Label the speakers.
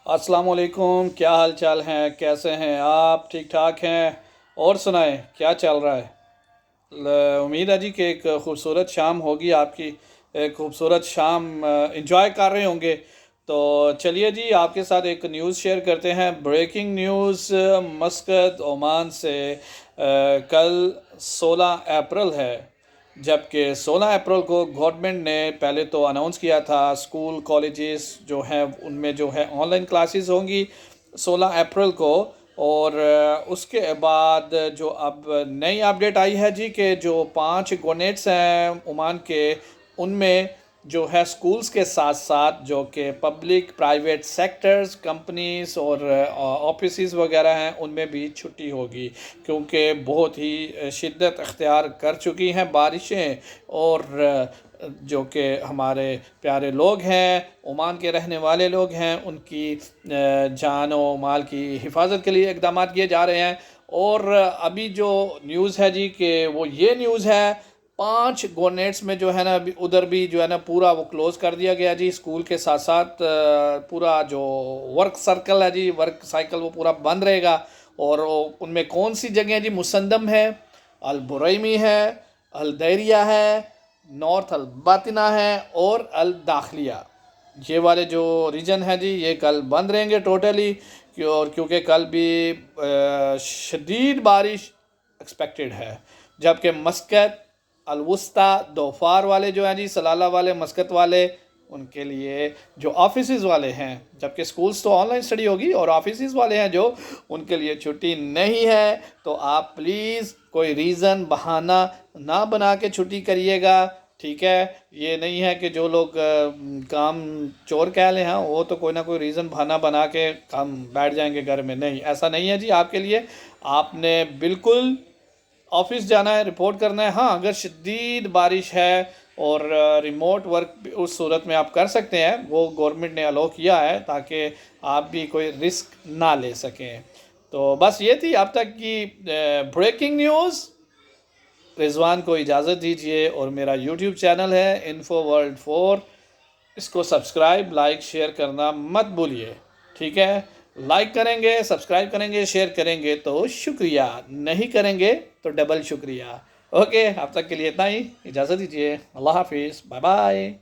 Speaker 1: अस्सलाम वालेकुम। क्या हाल चाल हैं? कैसे हैं आप? ठीक ठाक हैं? और सुनाएं क्या चल रहा है? उम्मीद है जी कि एक खूबसूरत शाम होगी आपकी। एक खूबसूरत शाम इंजॉय कर रहे होंगे। तो चलिए जी, आपके साथ एक न्यूज़ शेयर करते हैं। ब्रेकिंग न्यूज़ मस्कत ओमान से। कल 16 अप्रैल है, जबकि 16 अप्रैल को गवर्नमेंट ने पहले तो अनाउंस किया था स्कूल कॉलेजेस जो हैं उनमें जो है ऑनलाइन क्लासेस होंगी 16 अप्रैल को। और उसके बाद जो अब नई अपडेट आई है जी कि जो 5 गवर्नमेंट्स हैं ओमान के, उनमें जो है स्कूल्स के साथ साथ जो कि पब्लिक प्राइवेट सेक्टर्स कंपनीज और ऑफिसेज वगैरह हैं उनमें भी छुट्टी होगी, क्योंकि बहुत ही शिद्दत अख्तियार कर चुकी हैं बारिशें। और जो कि हमारे प्यारे लोग हैं, ओमान के रहने वाले लोग हैं, उनकी जान और माल की हिफाजत के लिए इकदाम किए जा रहे हैं। और अभी जो न्यूज़ है जी कि वो ये न्यूज़ है, 5 गवर्नेट्स में जो है ना अभी उधर भी जो है ना पूरा वो क्लोज़ कर दिया गया जी। स्कूल के साथ साथ पूरा जो वर्क सर्कल है जी, वर्क साइकिल वो पूरा बंद रहेगा। और उनमें कौन सी जगह जी? मुसंदम है, अल बुरैमी है, अल दैरिया है, नॉर्थ अल बातिना है और अल दाखलिया। ये वाले जो रीजन है जी ये कल बंद रहेंगे टोटली। और क्योंकि कल भी शदीद बारिश एक्सपेक्टेड है। जबकि मस्कत अलवुस्ता दोफार वाले जो हैं जी, सलाला वाले, मस्कत वाले, उनके लिए जो ऑफिसेज वाले हैं, जबकि स्कूल्स तो ऑनलाइन स्टडी होगी और ऑफिसेज वाले हैं जो, उनके लिए छुट्टी नहीं है। तो आप प्लीज़ कोई रीज़न बहाना ना बना के छुट्टी करिएगा, ठीक है? ये नहीं है कि जो लोग काम चोर कह लें, हाँ वो तो कोई ना कोई रीज़न बहाना बना के काम बैठ जाएंगे घर में। नहीं, ऐसा नहीं है जी आपके लिए। आपने बिल्कुल ऑफिस जाना है, रिपोर्ट करना है। हाँ, अगर शदीद बारिश है और रिमोट वर्क भी उस सूरत में आप कर सकते हैं, वो गवर्नमेंट ने अलो किया है ताकि आप भी कोई रिस्क ना ले सकें। तो बस ये थी अब तक की ब्रेकिंग न्यूज़। रिजवान को इजाज़त दीजिए। और मेरा यूट्यूब चैनल है इन्फो वर्ल्ड 4, इसको सब्सक्राइब लाइक शेयर करना मत भूलिए, ठीक है? लाइक करेंगे, सब्सक्राइब करेंगे, शेयर करेंगे तो शुक्रिया, नहीं करेंगे तो डबल शुक्रिया। ओके, अब तक के लिए इतना ही। इजाज़त दीजिए। अल्लाह हाफिज़, बाय बाय।